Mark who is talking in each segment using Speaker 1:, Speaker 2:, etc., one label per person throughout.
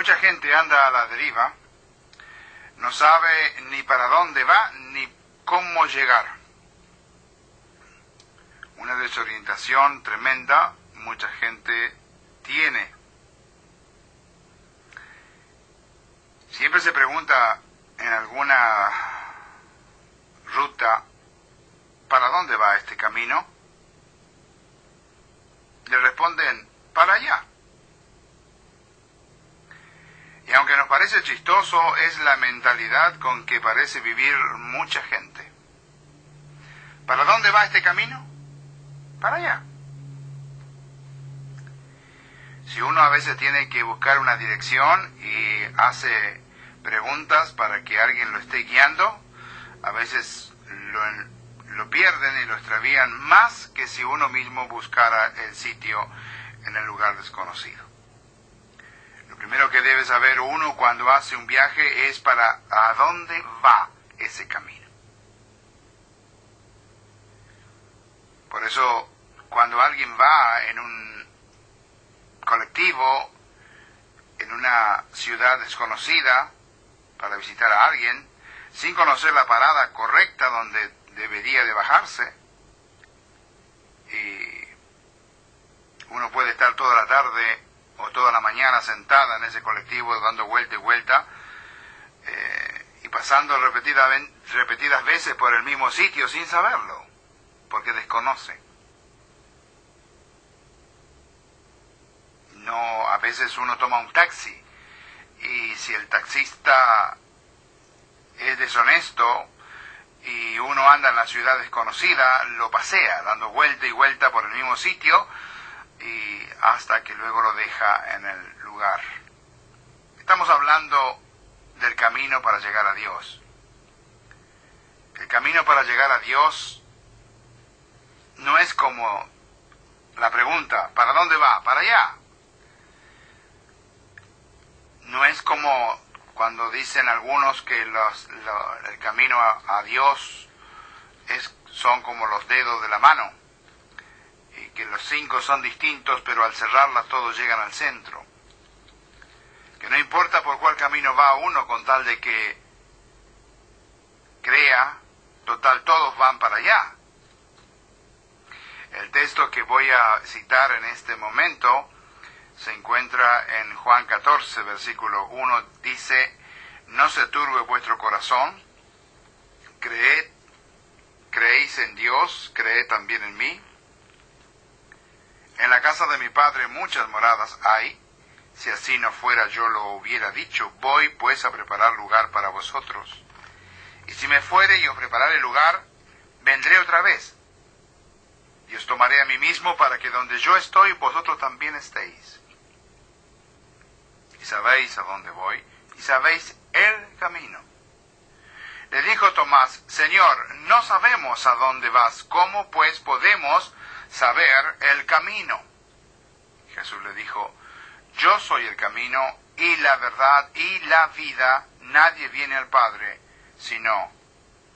Speaker 1: mucha gente anda a la deriva, no sabe ni para dónde va ni cómo llegar. Una desorientación tremenda mucha gente tiene. Siempre se pregunta en alguna ruta, ¿para dónde va este camino? Le responden, para allá. Y aunque nos parece chistoso, es la mentalidad con que parece vivir mucha gente. ¿Para dónde va este camino? Para allá. Si uno a veces tiene que buscar una dirección y hace preguntas para que alguien lo esté guiando, a veces lo pierden y lo extravían más que si uno mismo buscara el sitio en el lugar desconocido. Lo primero que debe saber uno cuando hace un viaje es para a dónde va ese camino. Por eso, cuando alguien va en un colectivo, en una ciudad desconocida, para visitar a alguien, sin conocer la parada correcta donde debería de bajarse, y uno puede estar toda la tarde o toda la mañana sentada en ese colectivo dando vuelta y vuelta, y pasando repetidas veces por el mismo sitio sin saberlo, porque desconoce. No, a veces uno toma un taxi y si el taxista es deshonesto y uno anda en la ciudad desconocida, lo pasea dando vuelta y vuelta por el mismo sitio y hasta que luego lo deja en el lugar. Estamos hablando del camino para llegar a Dios. El camino para llegar a Dios no es como la pregunta, ¿para dónde va? Para allá. No es como cuando dicen algunos que el camino a Dios son como los dedos de la mano, y que los 5 son distintos, pero al cerrarlas todos llegan al centro. Que no importa por cuál camino va uno, con tal de que crea, total todos van para allá. El texto que voy a citar en este momento se encuentra en Juan 14, versículo 1, dice, no se turbe vuestro corazón, creéis en Dios, creed también en mí. En la casa de mi Padre muchas moradas hay, si así no fuera yo lo hubiera dicho, voy pues a preparar lugar para vosotros. Y si me fuere y os preparare lugar, vendré otra vez, y os tomaré a mí mismo para que donde yo estoy, vosotros también estéis. Y sabéis a dónde voy, y sabéis el camino. Le dijo Tomás, Señor, no sabemos a dónde vas, ¿cómo pues podemos saber el camino? Jesús le dijo, yo soy el camino, y la verdad, y la vida, nadie viene al Padre, sino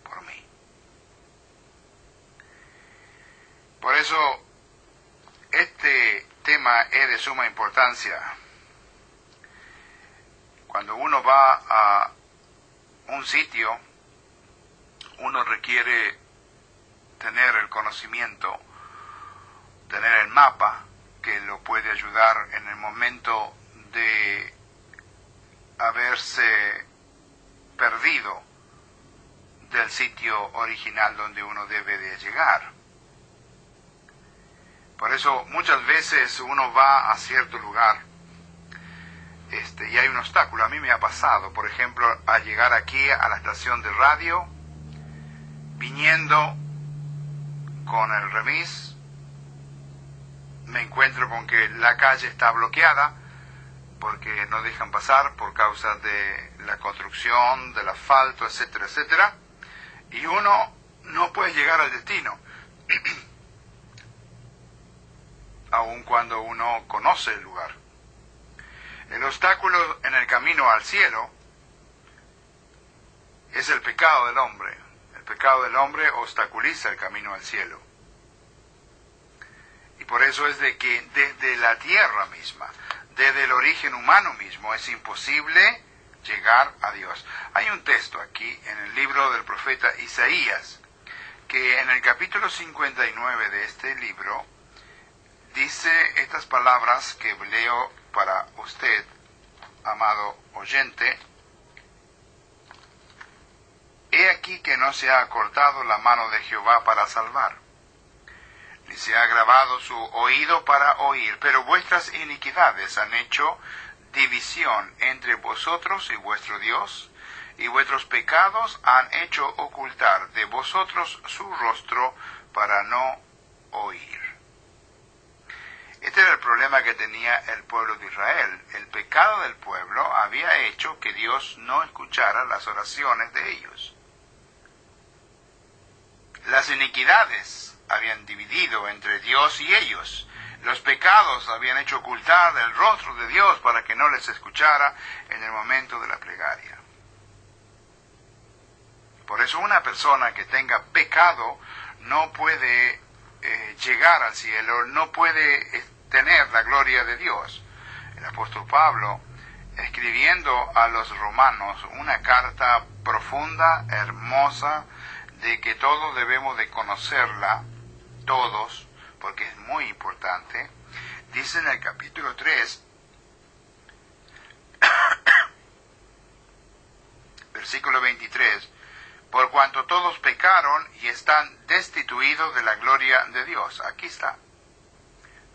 Speaker 1: por mí. Por eso, este tema es de suma importancia. Cuando uno va a un sitio, uno requiere tener el conocimiento, tener el mapa que lo puede ayudar en el momento de haberse perdido del sitio original donde uno debe de llegar. Por eso muchas veces uno va a cierto lugar y hay un obstáculo. A mí me ha pasado, por ejemplo, a llegar aquí a la estación de radio, viniendo con el remis, me encuentro con que la calle está bloqueada porque no dejan pasar por causa de la construcción, del asfalto, etcétera, etcétera, y uno no puede llegar al destino, aun cuando uno conoce el lugar. El obstáculo en el camino al cielo es el pecado del hombre. El pecado del hombre obstaculiza el camino al cielo. Y por eso es de que desde la tierra misma, desde el origen humano mismo, es imposible llegar a Dios. Hay un texto aquí en el libro del profeta Isaías, que en el capítulo 59 de este libro dice estas palabras que leo para usted, amado oyente. He aquí que no se ha acortado la mano de Jehová para salvar, ni se ha agravado su oído para oír, pero vuestras iniquidades han hecho división entre vosotros y vuestro Dios, y vuestros pecados han hecho ocultar de vosotros su rostro para no oír. Este era el problema que tenía el pueblo de Israel. El pecado del pueblo había hecho que Dios no escuchara las oraciones de ellos. Las iniquidades habían dividido entre Dios y ellos. Los pecados habían hecho ocultar el rostro de Dios para que no les escuchara en el momento de la plegaria. Por eso una persona que tenga pecado no puede llegar al cielo, no puede tener la gloria de Dios. El apóstol Pablo, escribiendo a los romanos una carta profunda, hermosa, de que todos debemos de conocerla, todos, porque es muy importante, dice en el capítulo 3, versículo 23, por cuanto todos pecaron y están destituidos de la gloria de Dios. Aquí está.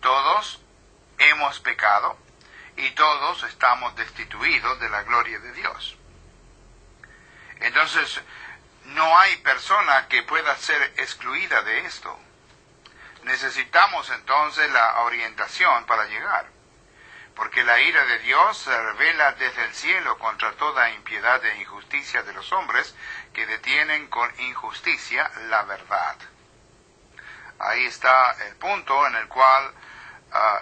Speaker 1: Todos hemos pecado y todos estamos destituidos de la gloria de Dios. Entonces, no hay persona que pueda ser excluida de esto. Necesitamos entonces la orientación para llegar, porque la ira de Dios se revela desde el cielo contra toda impiedad e injusticia de los hombres que detienen con injusticia la verdad. Ahí está el punto en el cual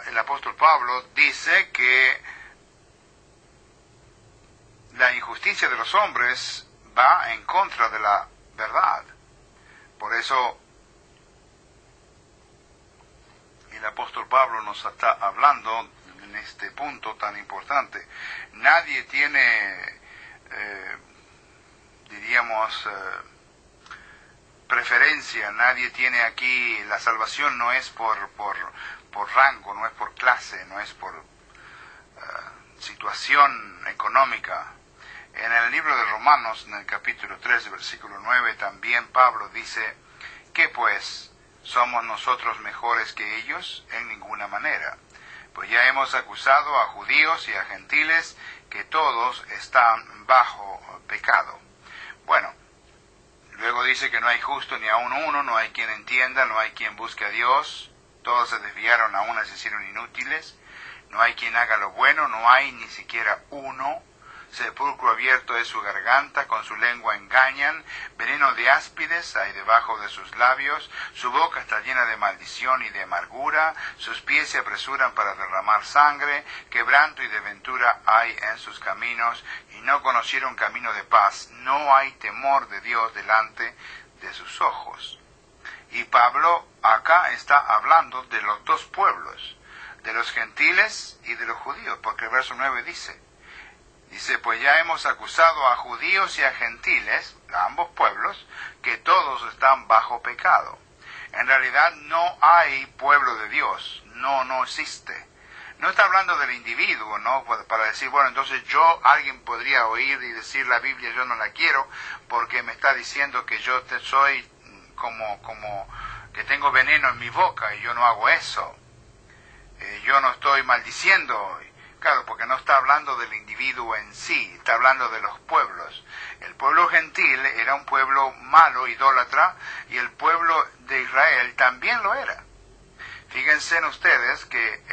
Speaker 1: el apóstol Pablo dice que la injusticia de los hombres va en contra de la verdad. Por eso el apóstol Pablo nos está hablando en este punto tan importante. Nadie tiene, preferencia, nadie tiene aquí, la salvación no es por rango, no es por clase, no es por situación económica. En el libro de Romanos, en el capítulo 3, versículo 9, también Pablo dice, ¿qué pues? ¿Somos nosotros mejores que ellos? En ninguna manera. Pues ya hemos acusado a judíos y a gentiles que todos están bajo pecado. Bueno, luego dice que no hay justo ni aun uno, no hay quien entienda, no hay quien busque a Dios, todos se desviaron, a unas se hicieron inútiles, no hay quien haga lo bueno, no hay ni siquiera uno. Sepulcro abierto es su garganta, con su lengua engañan, veneno de áspides hay debajo de sus labios, su boca está llena de maldición y de amargura, sus pies se apresuran para derramar sangre, quebranto y desventura hay en sus caminos, y no conocieron camino de paz, no hay temor de Dios delante de sus ojos. Y Pablo acá está hablando de los dos pueblos, de los gentiles y de los judíos, porque el verso 9 dice, pues ya hemos acusado a judíos y a gentiles, a ambos pueblos, que todos están bajo pecado. En realidad no hay pueblo de Dios, no existe. No está hablando del individuo, ¿no? Para decir, bueno, entonces alguien podría oír y decir la Biblia yo no la quiero porque me está diciendo que yo soy como que tengo veneno en mi boca y yo no hago eso. Yo no estoy maldiciendo. Claro, porque no está hablando del individuo en sí, está hablando de los pueblos. El pueblo gentil era un pueblo malo, idólatra, y el pueblo de Israel también lo era. Fíjense en ustedes que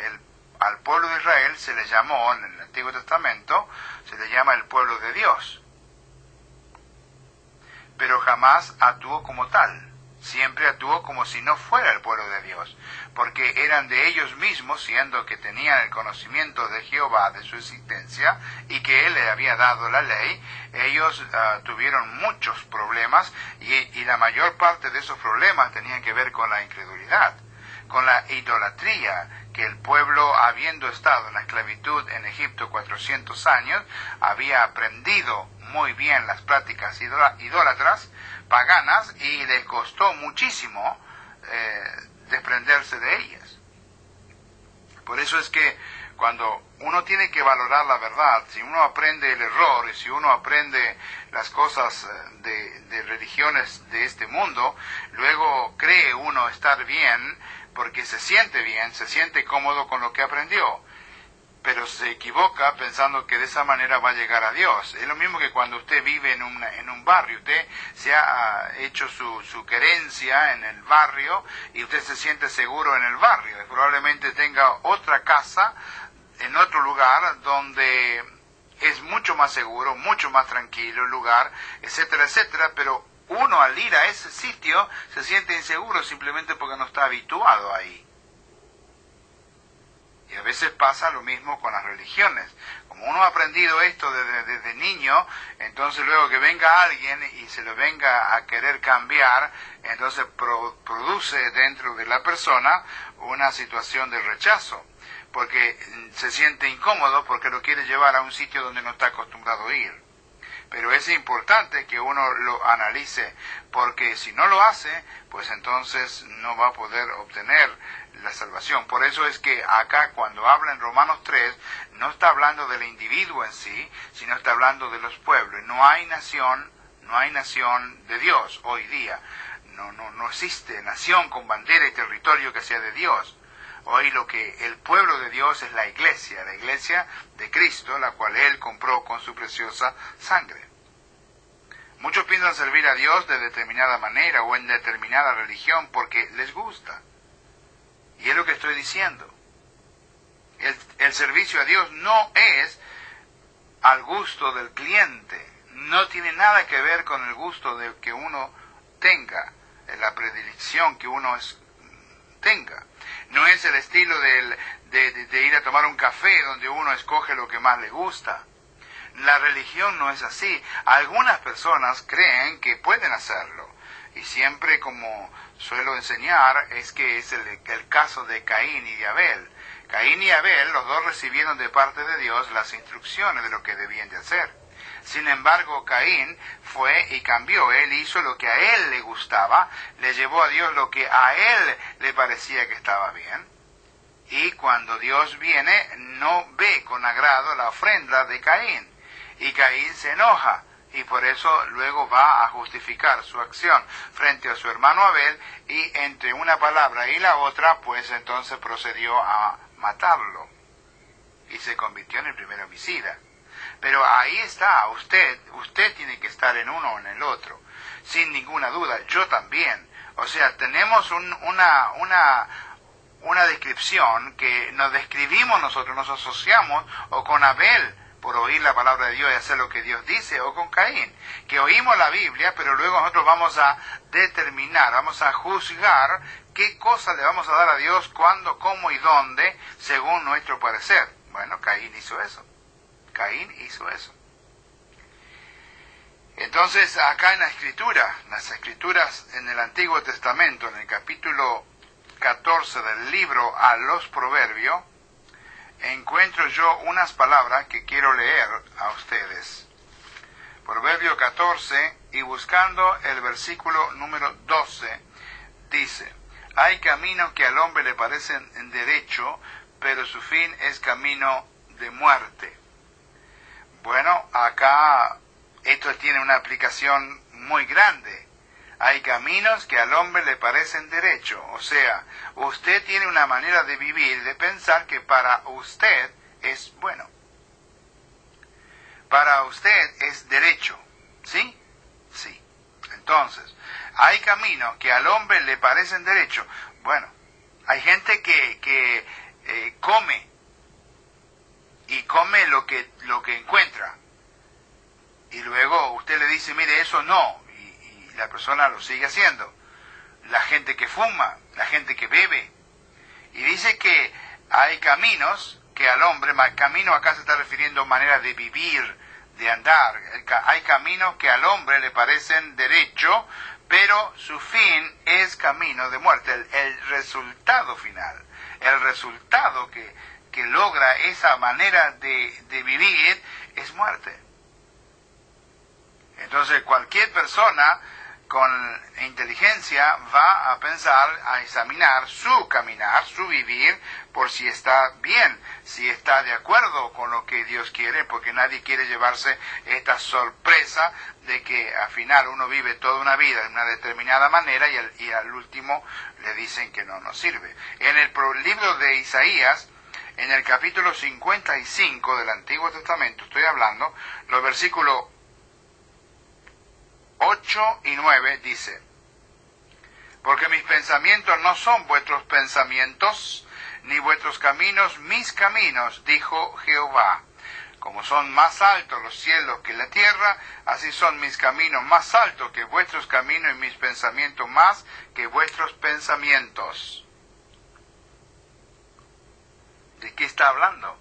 Speaker 1: al pueblo de Israel se le llamó, en el Antiguo Testamento, se le llama el pueblo de Dios. Pero jamás actuó como tal. Siempre actuó como si no fuera el pueblo de Dios, porque eran de ellos mismos, siendo que tenían el conocimiento de Jehová, de su existencia, y que Él le había dado la ley. Ellos tuvieron muchos problemas, y la mayor parte de esos problemas tenían que ver con la incredulidad, con la idolatría, que el pueblo, habiendo estado en la esclavitud en Egipto 400 años, había aprendido muy bien las prácticas idólatras, paganas, y les costó muchísimo desprenderse de ellas. Por eso es que cuando uno tiene que valorar la verdad, si uno aprende el error y si uno aprende las cosas de religiones de este mundo, luego cree uno estar bien porque se siente cómodo con lo que aprendió, pero se equivoca pensando que de esa manera va a llegar a Dios. Es lo mismo que cuando usted vive en un barrio, usted se ha hecho su querencia en el barrio y usted se siente seguro en el barrio. Probablemente tenga otra casa en otro lugar donde es mucho más seguro, mucho más tranquilo el lugar, etcétera, etcétera, pero uno al ir a ese sitio se siente inseguro simplemente porque no está habituado ahí. Y a veces pasa lo mismo con las religiones. Como uno ha aprendido esto desde niño, entonces luego que venga alguien y se lo venga a querer cambiar, entonces produce dentro de la persona una situación de rechazo, porque se siente incómodo porque lo quiere llevar a un sitio donde no está acostumbrado a ir. Pero es importante que uno lo analice, porque si no lo hace, pues entonces no va a poder obtener la salvación. Por eso es que acá cuando habla en Romanos 3, no está hablando del individuo en sí, sino está hablando de los pueblos. No hay nación de Dios hoy día. No existe nación con bandera y territorio que sea de Dios. Hoy lo que el pueblo de Dios es la iglesia de Cristo, la cual Él compró con su preciosa sangre. Muchos piensan servir a Dios de determinada manera o en determinada religión porque les gusta. Y es lo que estoy diciendo. El servicio a Dios no es al gusto del cliente, no tiene nada que ver con el gusto de que uno tenga, la predilección que uno tenga. No es el estilo de ir a tomar un café donde uno escoge lo que más le gusta. La religión no es así. Algunas personas creen que pueden hacerlo. Y siempre, como suelo enseñar, es que es el caso de Caín y de Abel. Caín y Abel, los dos recibieron de parte de Dios las instrucciones de lo que debían de hacer. Sin embargo, Caín fue y cambió. Él hizo lo que a él le gustaba, le llevó a Dios lo que a él le parecía que estaba bien. Y cuando Dios viene, no ve con agrado la ofrenda de Caín. Y Caín se enoja. Y por eso luego va a justificar su acción frente a su hermano Abel, y entre una palabra y la otra, pues entonces procedió a matarlo. Y se convirtió en el primer homicida. Pero ahí está, usted tiene que estar en uno o en el otro, sin ninguna duda, yo también. O sea, tenemos una descripción que nos describimos nosotros, nos asociamos o con Abel por oír la palabra de Dios y hacer lo que Dios dice, o con Caín, que oímos la Biblia, pero luego nosotros vamos a determinar, vamos a juzgar qué cosa le vamos a dar a Dios, cuándo, cómo y dónde, según nuestro parecer. Bueno, Caín hizo eso. Entonces, acá en las escrituras en el Antiguo Testamento, en el capítulo 14 del libro a los Proverbios, encuentro yo unas palabras que quiero leer a ustedes. Proverbio 14, y buscando el versículo número 12, dice: hay caminos que al hombre le parecen en derecho, pero su fin es camino de muerte. Bueno, acá esto tiene una aplicación muy grande. Hay caminos que al hombre le parecen derecho. O sea, usted tiene una manera de vivir, de pensar que para usted es bueno. Para usted es derecho. ¿Sí? Sí. Entonces, hay caminos que al hombre le parecen derecho. Bueno, hay gente que come. Y come lo que encuentra. Y luego usted le dice, mire, eso no. Y la persona lo sigue haciendo. La gente que fuma, la gente que bebe. Y dice que hay caminos que al hombre, camino acá se está refiriendo a manera de vivir, de andar. Hay caminos que al hombre le parecen derecho, pero su fin es camino de muerte. El resultado final, el resultado que logra esa manera de vivir es muerte. Entonces cualquier persona con inteligencia va a pensar, a examinar su caminar, su vivir, por si está bien, si está de acuerdo con lo que Dios quiere, porque nadie quiere llevarse esta sorpresa de que al final uno vive toda una vida de una determinada manera y al último le dicen que no nos sirve. En el libro de Isaías, en el capítulo 55 del Antiguo Testamento, estoy hablando, los versículos 8 y 9 dice: porque mis pensamientos no son vuestros pensamientos, ni vuestros caminos mis caminos, dijo Jehová. Como son más altos los cielos que la tierra, así son mis caminos más altos que vuestros caminos y mis pensamientos más que vuestros pensamientos. ¿De qué está hablando?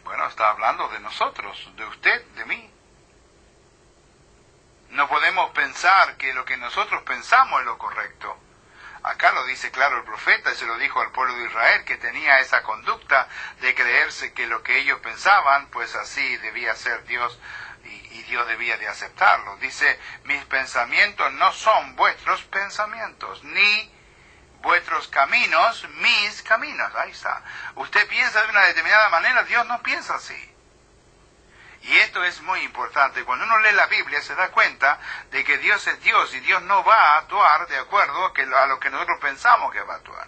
Speaker 1: Bueno, está hablando de nosotros, de usted, de mí. No podemos pensar que lo que nosotros pensamos es lo correcto. Acá lo dice claro el profeta, y se lo dijo al pueblo de Israel, que tenía esa conducta de creerse que lo que ellos pensaban, pues así debía ser Dios, y Dios debía de aceptarlo. Dice: mis pensamientos no son vuestros pensamientos, ni vuestros caminos mis caminos. Ahí está. Usted piensa de una determinada manera, Dios no piensa así. Y esto es muy importante. Cuando uno lee la Biblia se da cuenta de que Dios es Dios y Dios no va a actuar de acuerdo a lo que nosotros pensamos que va a actuar.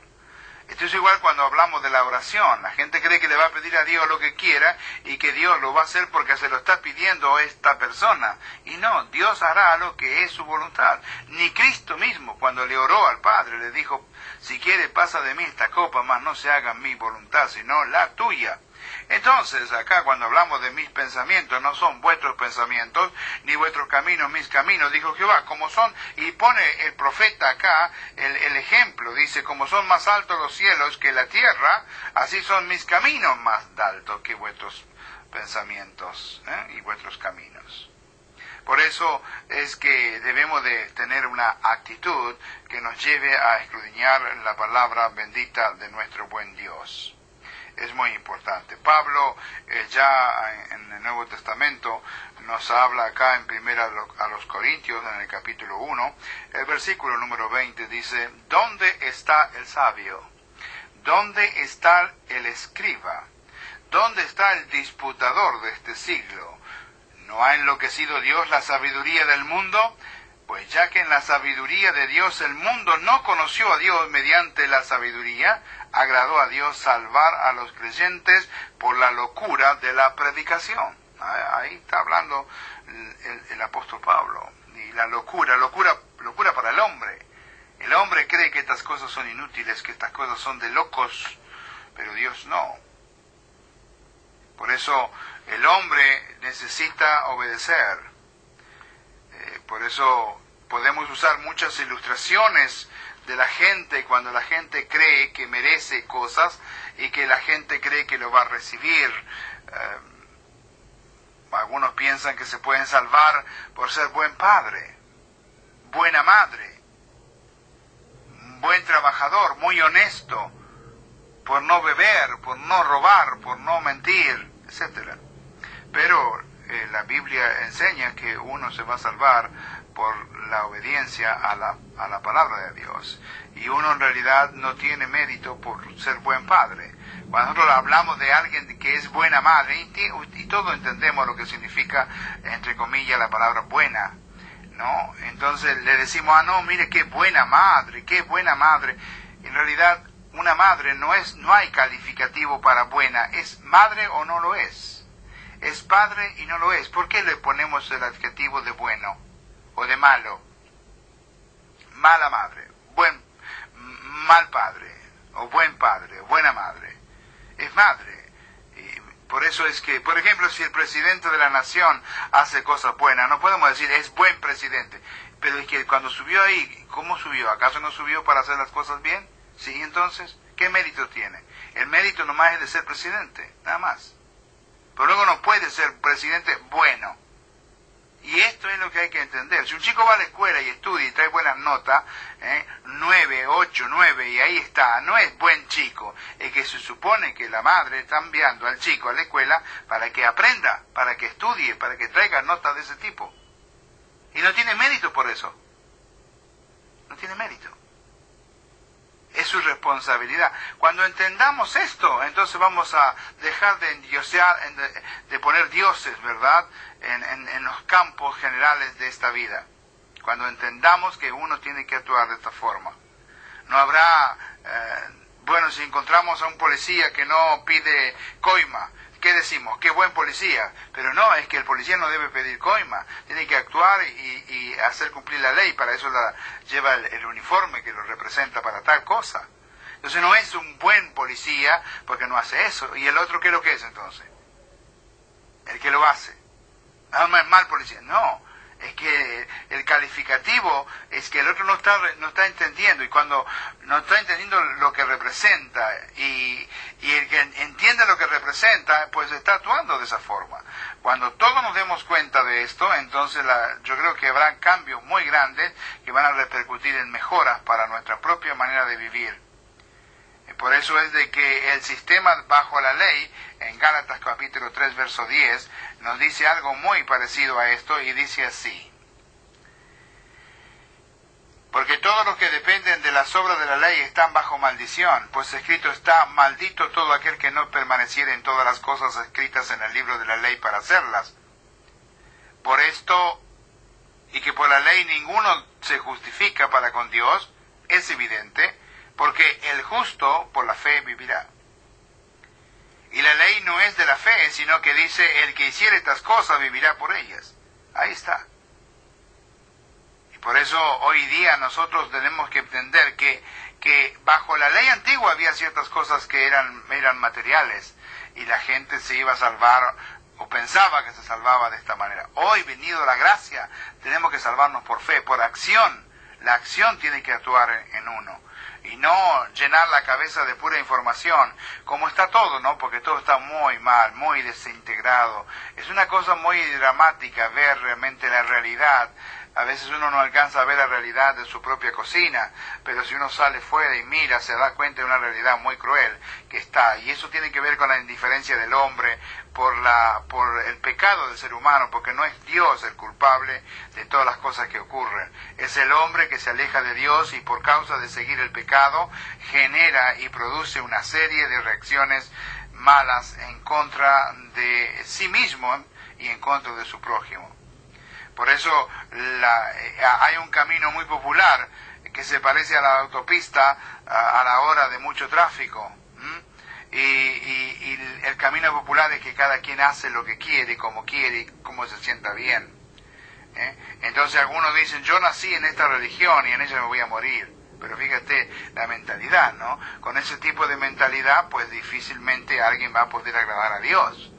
Speaker 1: Esto es igual cuando hablamos de la oración. La gente cree que le va a pedir a Dios lo que quiera y que Dios lo va a hacer porque se lo está pidiendo esta persona. Y no, Dios hará lo que es su voluntad. Ni Cristo mismo, cuando le oró al Padre, le dijo: si quiere pasa de mí esta copa, mas no se haga mi voluntad, sino la tuya. Entonces, acá cuando hablamos de mis pensamientos, no son vuestros pensamientos, ni vuestros caminos mis caminos, dijo Jehová, como son, y pone el profeta acá el ejemplo, dice: como son más altos los cielos que la tierra, así son mis caminos más altos que vuestros pensamientos y vuestros caminos. Por eso es que debemos de tener una actitud que nos lleve a escudriñar la palabra bendita de nuestro buen Dios. Es muy importante. Pablo ya en el Nuevo Testamento nos habla acá en primera a los Corintios, en el capítulo 1, el versículo número 20 dice: ¿dónde está el sabio? ¿Dónde está el escriba? ¿Dónde está el disputador de este siglo? ¿No ha enloquecido Dios la sabiduría del mundo? Pues ya que en la sabiduría de Dios el mundo no conoció a Dios mediante la sabiduría, agradó a Dios salvar a los creyentes por la locura de la predicación. Ahí está hablando el apóstol Pablo. Y la locura para el hombre. El hombre cree que estas cosas son inútiles, que estas cosas son de locos, pero Dios no. Por eso el hombre necesita obedecer. Por eso podemos usar muchas ilustraciones de la gente cuando la gente cree que merece cosas y que la gente cree que lo va a recibir. Algunos piensan que se pueden salvar por ser buen padre, buena madre, buen trabajador, muy honesto, por no beber, por no robar, por no mentir, etc. Pero la Biblia enseña que uno se va a salvar por la obediencia a la palabra de Dios. Y uno en realidad no tiene mérito por ser buen padre. Cuando nosotros hablamos de alguien que es buena madre, y todos entendemos lo que significa, entre comillas, la palabra buena, ¿no? Entonces le decimos: no, mire qué buena madre, qué buena madre. En realidad, una madre no hay calificativo para buena, es madre o no lo es. Es padre y no lo es. ¿Por qué le ponemos el adjetivo de bueno o de malo? Mala madre, mal padre, o buen padre, o buena madre. Es madre. Y por eso es que, por ejemplo, si el presidente de la nación hace cosas buenas, no podemos decir es buen presidente. Pero es que cuando subió ahí, ¿cómo subió? ¿Acaso no subió para hacer las cosas bien? Sí, entonces, ¿qué mérito tiene? El mérito nomás es de ser presidente, nada más. pero luego no puede ser presidente bueno. Y esto es lo que hay que entender. Si un chico va a la escuela y estudia y trae buenas notas, 9, 8, 9, y ahí está, no es buen chico. Es que se supone que la madre está enviando al chico a la escuela para que aprenda, para que estudie, para que traiga notas de ese tipo. Y no tiene mérito por eso. No tiene mérito. Es su responsabilidad. Cuando entendamos esto, entonces vamos a dejar de endiosear, de poner dioses, ¿verdad?, en los campos generales de esta vida. Cuando entendamos que uno tiene que actuar de esta forma. No habrá, bueno, si encontramos a un policía que no pide coima, ¿qué decimos? ¡Qué buen policía! Pero no, es que el policía no debe pedir coima, tiene que actuar y hacer cumplir la ley, para eso lleva el uniforme que lo representa para tal cosa. Entonces no es un buen policía porque no hace eso. ¿Y el otro qué es lo que es entonces? El que lo hace. No es mal policía, no. Es que el calificativo es que el otro no está entendiendo, y cuando no está entendiendo lo que representa y el que entiende lo que representa, pues está actuando de esa forma. Cuando todos nos demos cuenta de esto, entonces yo creo que habrá cambios muy grandes que van a repercutir en mejoras para nuestra propia manera de vivir. Por eso es de que el sistema bajo la ley, en Gálatas capítulo 3, verso 10, nos dice algo muy parecido a esto, y dice así: porque todos los que dependen de las obras de la ley están bajo maldición, pues escrito está: maldito todo aquel que no permaneciera en todas las cosas escritas en el libro de la ley para hacerlas. Por esto, y que por la ley ninguno se justifica para con Dios, es evidente, porque el justo por la fe vivirá. Y la ley no es de la fe, sino que dice: el que hiciere estas cosas vivirá por ellas. Ahí está. Y por eso hoy día nosotros tenemos que entender que bajo la ley antigua había ciertas cosas que eran materiales, y la gente se iba a salvar, o pensaba que se salvaba de esta manera. Hoy, venido la gracia, tenemos que salvarnos por fe, por acción. La acción tiene que actuar en uno. Y no llenar la cabeza de pura información, como está todo, ¿no? Porque todo está muy mal, muy desintegrado. Es una cosa muy dramática ver realmente la realidad. A veces uno no alcanza a ver la realidad de su propia cocina, pero si uno sale fuera y mira, se da cuenta de una realidad muy cruel que está. Y eso tiene que ver con la indiferencia del hombre por el pecado del ser humano, porque no es Dios el culpable de todas las cosas que ocurren. Es el hombre que se aleja de Dios y por causa de seguir el pecado genera y produce una serie de reacciones malas en contra de sí mismo y en contra de su prójimo. Por eso hay un camino muy popular que se parece a la autopista a la hora de mucho tráfico. Y el camino popular es que cada quien hace lo que quiere, y como se sienta bien. Entonces algunos dicen: yo nací en esta religión y en ella me voy a morir. Pero fíjate la mentalidad, ¿no? Con ese tipo de mentalidad, pues difícilmente alguien va a poder agradar a Dios.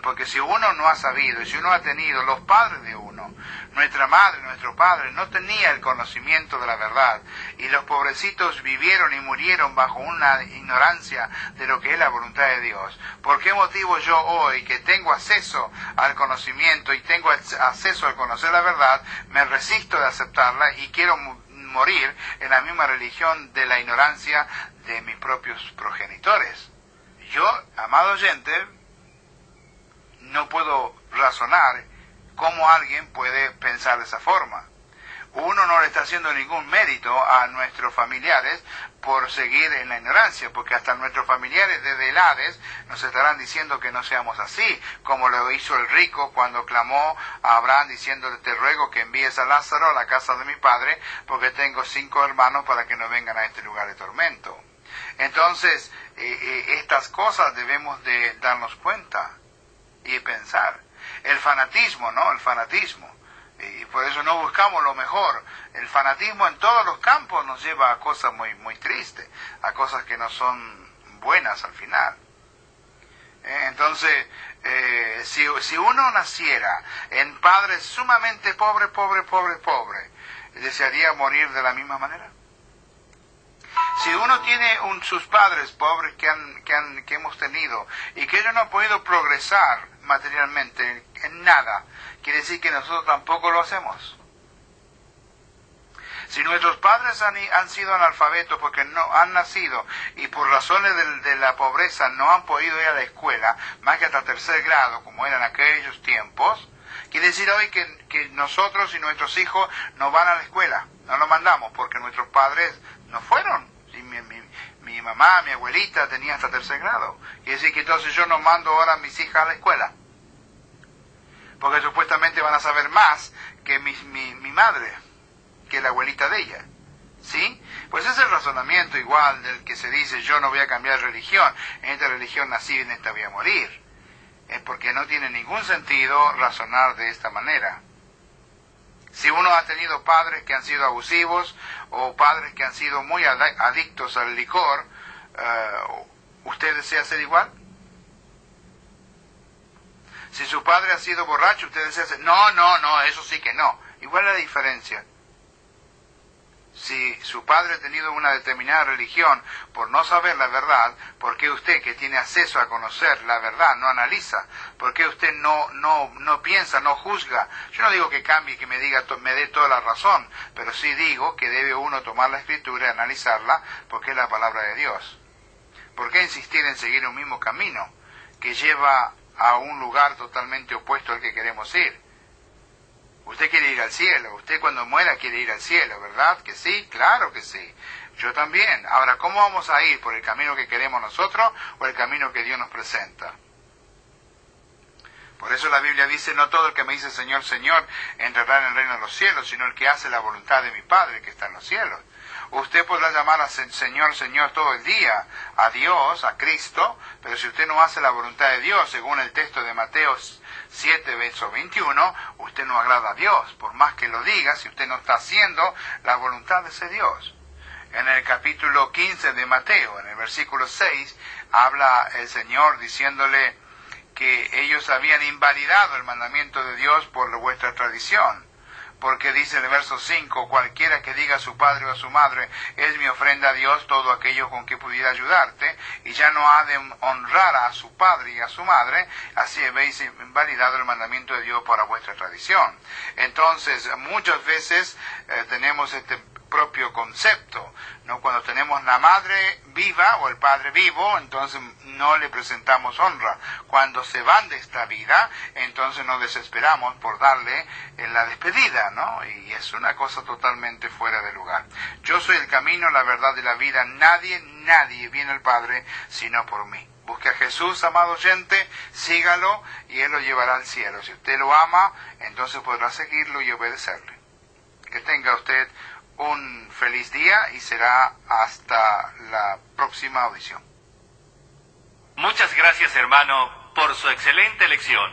Speaker 1: Porque si uno no ha sabido, y si uno ha tenido, los padres de uno, nuestra madre, nuestro padre, no tenía el conocimiento de la verdad, y los pobrecitos vivieron y murieron bajo una ignorancia de lo que es la voluntad de Dios. ¿Por qué motivo yo hoy, que tengo acceso al conocimiento y tengo acceso al conocer la verdad, me resisto de aceptarla y quiero morir en la misma religión de la ignorancia de mis propios progenitores? Yo, amado oyente, no puedo razonar cómo alguien puede pensar de esa forma. Uno no le está haciendo ningún mérito a nuestros familiares por seguir en la ignorancia, porque hasta nuestros familiares desde el Hades nos estarán diciendo que no seamos así, como lo hizo el rico cuando clamó a Abraham diciéndole: te ruego que envíes a Lázaro a la casa de mi padre, porque tengo 5 hermanos para que no vengan a este lugar de tormento. Entonces, estas cosas debemos de darnos cuenta y pensar. El fanatismo, ¿no? El fanatismo. Y por eso no buscamos lo mejor. El fanatismo en todos los campos nos lleva a cosas muy, muy tristes, a cosas que no son buenas al final. Entonces, si uno naciera en padres sumamente pobre, ¿desearía morir de la misma manera? Si uno tiene sus padres pobres que hemos tenido y que ellos no han podido progresar materialmente en nada, quiere decir que nosotros tampoco lo hacemos. Si nuestros padres han sido analfabetos porque no han nacido y por razones de la pobreza no han podido ir a la escuela, más que hasta tercer grado, como eran aquellos tiempos, quiere decir hoy que nosotros y nuestros hijos no van a la escuela, no lo mandamos porque nuestros padres no fueron. Y mi mamá, mi abuelita tenía hasta tercer grado. Quiere decir que entonces yo no mando ahora a mis hijas a la escuela, porque supuestamente van a saber más que mi madre, que la abuelita de ella, ¿sí? Pues es el razonamiento igual del que se dice yo no voy a cambiar de religión, en esta religión nací y en esta voy a morir. Es porque no tiene ningún sentido razonar de esta manera. Si uno ha tenido padres que han sido abusivos o padres que han sido muy adictos al licor, ¿usted desea ser igual? Si su padre ha sido borracho, ¿usted desea ser? No, eso sí que no. Igual la diferencia. Si su padre ha tenido una determinada religión por no saber la verdad, ¿por qué usted, que tiene acceso a conocer la verdad, no analiza? ¿Por qué usted no piensa, no juzga? Yo no digo que cambie, que me dé toda la razón, pero sí digo que debe uno tomar la Escritura y analizarla porque es la palabra de Dios. ¿Por qué insistir en seguir un mismo camino que lleva a un lugar totalmente opuesto al que queremos ir? Usted quiere ir al cielo, usted cuando muera quiere ir al cielo, ¿verdad? ¿Que sí? Claro que sí. Yo también. Ahora, ¿cómo vamos a ir? ¿Por el camino que queremos nosotros o el camino que Dios nos presenta? Por eso la Biblia dice, no todo el que me dice Señor, Señor, entrará en el reino de los cielos, sino el que hace la voluntad de mi Padre que está en los cielos. Usted podrá llamar a Señor, Señor todo el día, a Dios, a Cristo, pero si usted no hace la voluntad de Dios, según el texto de Mateo 7, verso 21, usted no agrada a Dios. Por más que lo diga, si usted no está haciendo la voluntad de ese Dios. En el capítulo 15 de Mateo, en el versículo 6, habla el Señor diciéndole que ellos habían invalidado el mandamiento de Dios por vuestra tradición. Porque dice en el verso 5, cualquiera que diga a su padre o a su madre, es mi ofrenda a Dios todo aquello con que pudiera ayudarte, y ya no ha de honrar a su padre y a su madre, así habéis invalidado el mandamiento de Dios para vuestra tradición. Entonces, muchas veces tenemos este propio concepto, ¿no? Cuando tenemos la madre viva o el padre vivo, entonces no le presentamos honra. Cuando se van de esta vida, entonces nos desesperamos por darle la despedida, ¿no? Y es una cosa totalmente fuera de lugar. Yo soy el camino, la verdad y la vida. Nadie viene al Padre sino por mí. Busque a Jesús, amado oyente, sígalo y Él lo llevará al cielo. Si usted lo ama, entonces podrá seguirlo y obedecerle. Que tenga usted un feliz día y será hasta la próxima audición.
Speaker 2: Muchas gracias, hermano, por su excelente lección.